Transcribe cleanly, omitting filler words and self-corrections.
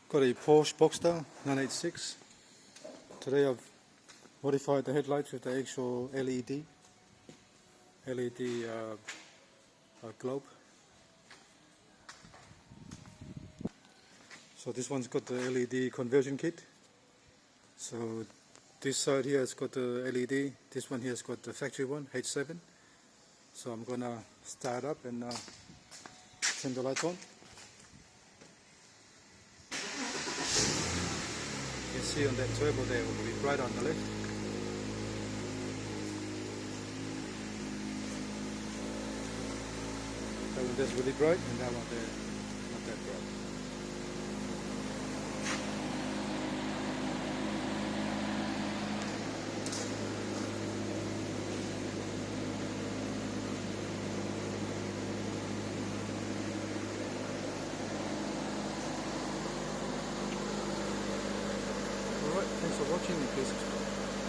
Got a Porsche Boxster 986. Today I've modified the headlights with the actual LED globe. So this one's got the LED conversion kit. So this side here has got the LED, this one here has got the factory one, H7. So I'm gonna start up and turn the lights on. You can see on that turbo there, it will be bright on the left. That one there's really bright, and that one there not that bright. Alright, thanks for watching and please subscribe.